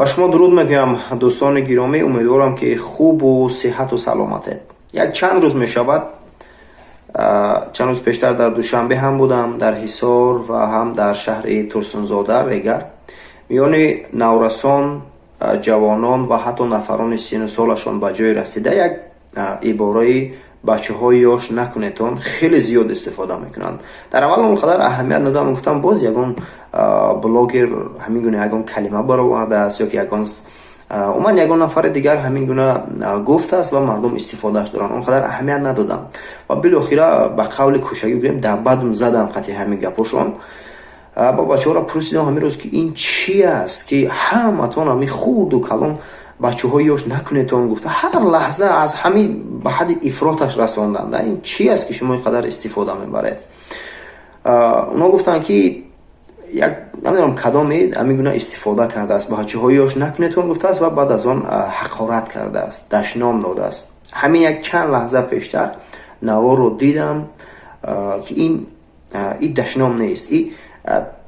ба шумо дуруд мегӯям дӯстони гиромӣ, умедворам ки хубу сиҳату саломатед. Як чанд рӯз мешавад, чанд рӯз пештар дар Душанбе ҳам будам, дар Ҳисор ва ҳам дар шаҳри Турсунзода Регар. миёни наврасон, ҷавонон ва ҳатто нафарони сину солашон ба ҷое расида як ибораи бачаҳои ёш накунетон хеле зиёд истифода мекунанд. Дар аввал он қадар аҳамият надодам, гуфтам боз ягон блогер ҳамин гуна ягон калима баровардааст ё ки ягон уман ягон нафари дигар ҳамин гуна гуфтааст ва мардум истифодааш доранд. Он қадар аҳамият надодам ва билохира ба қавли кӯшагӣ гӯем дар бадм задам қати ҳамин гапошон. ба бачаҳоро пурсидам ҳамин рӯз ки ин чи аст ки ҳаматон ҳамин хурду калон бачаҳои ёш накунетон гуфта ҳар лаҳза аз ҳамин ба ҳадди ифроташ расонданд. Ин чи аст ки шумо ин қадар истифода мебаред? Онҳо гуфтанд ки як намедонам кадоме ҳамин гуна истифода кардааст, бачаҳои ёш накунетон гуфтааст ва баъд аз он ҳақорат кардааст, дашном додааст. ҳамин як чанд лаҳза пештар наворо дидам ки ин дашном нест, ин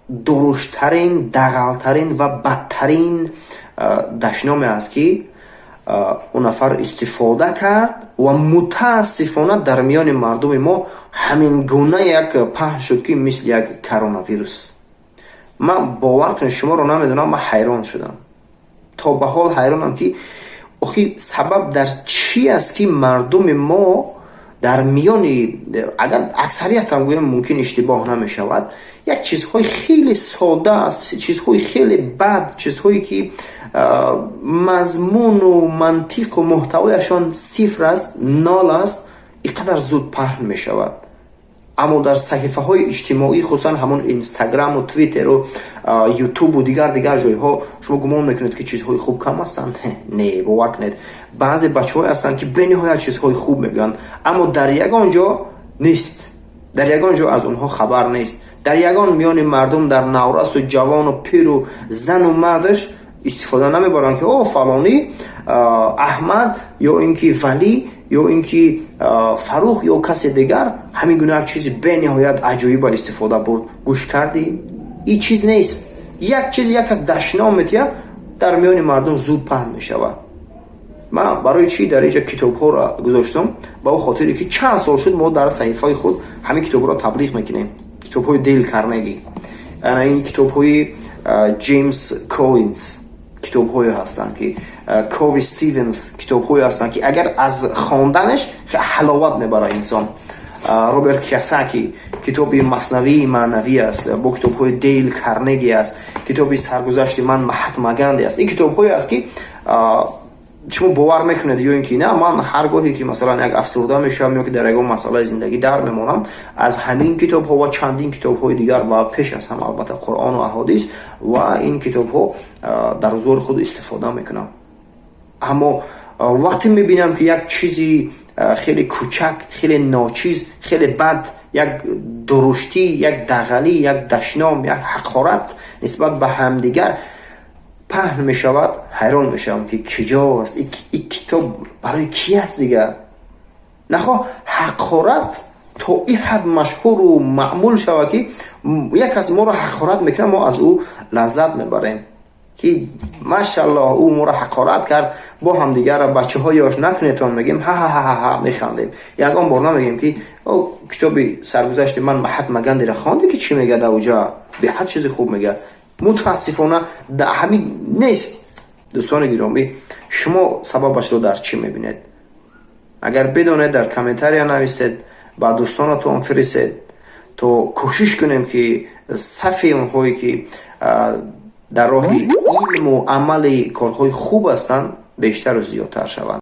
дуруштарин, дағалтарин ва бадтарин дашноме аст ки он нафар истифода кард ва мутаассифона дар миёни мардуми мо ҳамин гуна як паҳн шуд ки мисли як коронавирус. ман бовар кунед, шуморо намедонам, ман ҳайрон шудам. то ба ҳол ҳайронам ки охи сабаб дар чи аст ки мардуми мо дар миёни, агар аксариятам гӯем мумкин иштибоҳ намешавад, як чизҳои хеле сода аст, чизҳои хеле бад, чизҳое ки мазмуну мантиқу муҳтавояшон сифр аст, нол аст, ин қадар зуд паҳн мешавад. аммо дар саҳифаҳои иҷтимоӣ, хусусан ҳамон инстаграму, твиттеру, ютубу дигар ҷойҳо шумо гумон мекунед ки чизҳои хуб кам ҳастанд. Не, бовар кунед, баъзе бачаҳое ҳастанд ки бениҳоят чизҳои хуб мегӯянд, аммо дар ягон ҷо нест, дар ягон ҷо аз онҳо хабар нест. дар ягон миёни мардум, дар наврасу ҷавону пиру зану мардаш истифода намебаранд ки о фалонӣ аҳмад ё ин ки валӣ ё ин ки фарух ё касе дигар ҳамин гуна як чизи бениҳоят аҷоиба истифода бурд. гӯш кардӣ? ин чиз нест. як чиз, як аз дашном метия дар миёни мардум зуд паҳн мешавад. ман барои чи дар инҷа китобҳоро гузоштам? ба о хотире ки чанд сол шуд мо дар саҳифаи худ ҳамин китобҳоро таблиғ мекунем. китобҳои Дейл Карнеги, ин китобҳои Ҷеймс Коллинз, китобҳое ҳастанд ки Кови Стивенс, китобҳое ҳастанд ки агар аз хонданаш ҳаловат мебарад инсон. Роберт Киясаки, китоби Маснавии маънавӣ аст, бо китобҳои Дейл Карнеги аст, китоби Саргузашти ман Маҳатма Ганди аст. ин китобҳое аст ки шумо бовар мекунед ё ин ки на, ман ҳар гоҳе ки масалан як афсурда мешавам ё ки дар ягон масъалаи зиндагӣ дар мемонам, аз ҳамин китобҳо ва чандин китобҳои дигар ва пеш аз ҳама албатта Қуръону аҳодис ва ин китобҳо дар рӯзгори худ истифода мекунам. аммо вақте мебинам ки як чизи хеле кӯчак, хеле ночиз, хеле бад, як дуруштӣ, як дағалӣ, як дашном, як ҳақорат нисбат ба ҳамдигар паҳн мешавад, ҳайрон мешавам ки киҷо аст, ин китоб барои ки аст дигар? нахоҳ ҳақорат то ин ҳад машҳуру маъмул шавад ки як кас моро ҳақорат мекунад, мо аз ӯ лаззат мебарем ки машаллоҳ ӯ моро ҳақорат кард, бо ҳамдигара бачаҳои ёш накунетон мегем ҳа механдем. ягон бор намегем ки китоби Саргузашти ман Маҳатма Гандиро хонди ки чӣ мега дар уҷа, беҳад чизи хуб мега. мутаассифона ҳамин нест. дӯстони гиромӣ, шумо сабабашро дар чӣ мебинед? агар бидонед дар комментария нависед, ба дӯстонатон фиристед, то кӯшиш кунем ки сафи онҳое ки дар роҳи илму амали корҳои хуб ҳастанд бештару зиёдтар шаванд.